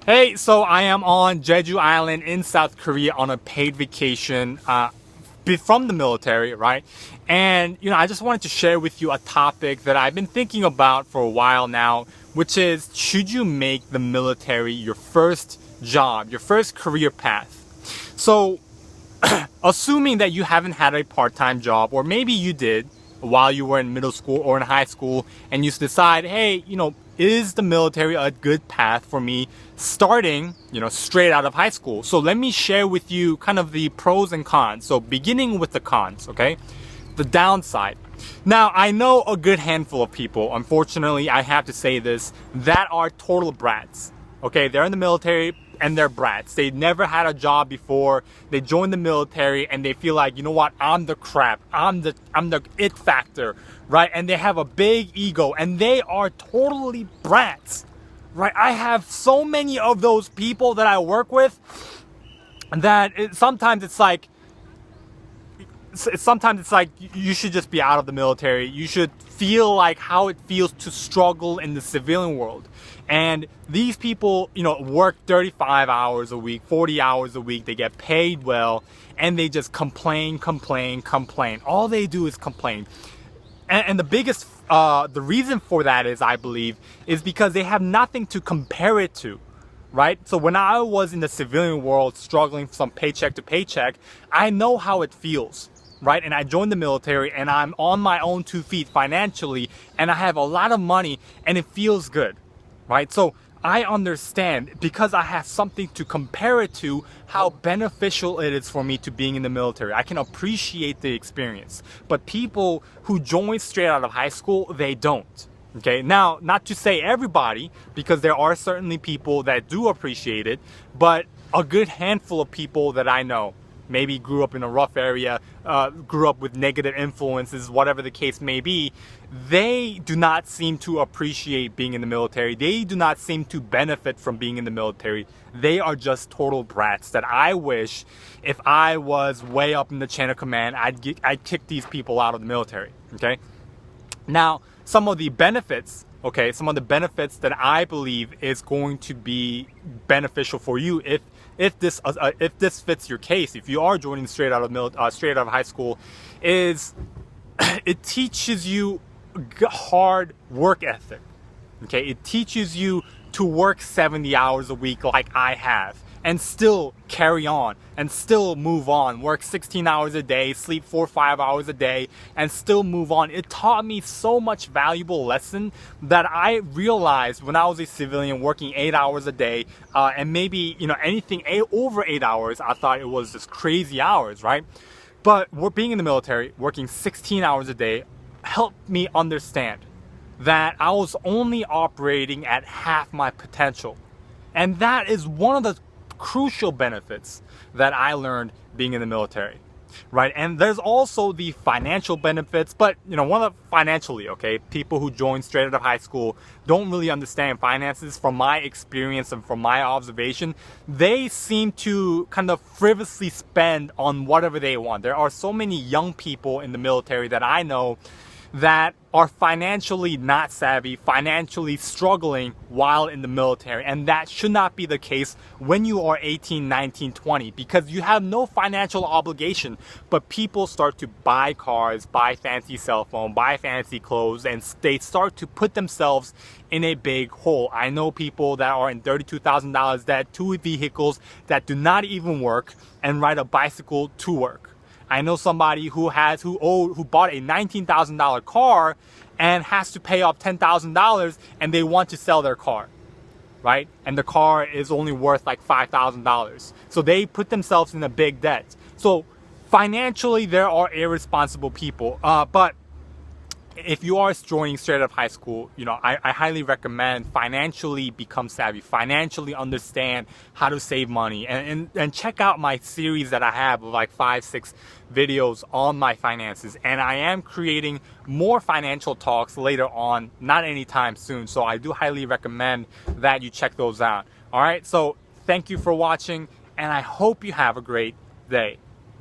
Hey, so I am on Jeju Island in South Korea on a paid vacation from the military, right? And, I just wanted to share with you a topic that I've been thinking about for a while now, which is should you make the military your first job, your first career path? So, assuming that you haven't had a part-time job, or maybe you did while you were in middle school or in high school, and you decide, hey, is the military a good path for me starting, straight out of high school? So let me share with you kind of the pros and cons. So beginning with the cons, okay? The downside. Now, I know a good handful of people, unfortunately, I have to say this, that are total brats. Okay, they're in the military and they're brats. They never had a job before. They joined the military and they feel like, you know what, I'm the crap. I'm the it factor, right? And they have a big ego and they are totally brats, right? I have so many of those people that I work with that sometimes it's like you should just be out of the military. You should feel like how it feels to struggle in the civilian world. And these people, work 35 hours a week, 40 hours a week. They get paid well and they just complain. All they do is complain. And the biggest, the reason for that is, I believe, is because they have nothing to compare it to. Right? So when I was in the civilian world struggling from paycheck to paycheck, I know how it feels. Right? And I joined the military and I'm on my own 2 feet financially and I have a lot of money and it feels good. Right? So I understand, because I have something to compare it to, how beneficial it is for me to being in the military. I can appreciate the experience. But people who join straight out of high school, they don't. Okay, now, not to say everybody, because there are certainly people that do appreciate it, but a good handful of people that I know maybe grew up in a rough area, grew up with negative influences, whatever the case may be, they do not seem to appreciate being in the military. They do not seem to benefit from being in the military. They are just total brats that I wish, if I was way up in the chain of command, I'd kick these people out of the military. Okay. Now, some of the benefits that I believe is going to be beneficial for you if this fits your case, if you are joining straight out of high school, is it teaches you hard work ethic. Okay, it teaches you to work 70 hours a week like I have, and still carry on and still move on, work 16 hours a day, sleep 4 or 5 hours a day, and still move on. It taught me so much valuable lesson that I realized when I was a civilian working 8 hours a day, and maybe, anything over 8 hours, I thought it was just crazy hours, right? But being in the military, working 16 hours a day, helped me understand that I was only operating at half my potential. And that is one of the crucial benefits that I learned being in the military, right? And there's also the financial benefits, but one of financially, okay, people who join straight out of high school don't really understand finances. From my experience and from my observation, they seem to kind of frivolously spend on whatever they want. There are so many young people in the military that I know that are financially not savvy, financially struggling while in the military. And that should not be the case when you are 18, 19, 20, because you have no financial obligation. But people start to buy cars, buy fancy cell phone, buy fancy clothes, and they start to put themselves in a big hole. I know people that are in $32,000 that 2 vehicles that do not even work and ride a bicycle to work. I know somebody who bought a $19,000 car and has to pay off $10,000 and they want to sell their car, right? And the car is only worth like $5,000. So they put themselves in a big debt. So financially, there are irresponsible people. But if you are joining straight out of high school, I highly recommend financially become savvy, financially understand how to save money, and check out my series that I have of like 5-6 videos on my finances. And I am creating more financial talks later on, not anytime soon. So I do highly recommend that you check those out. All right. So thank you for watching, and I hope you have a great day.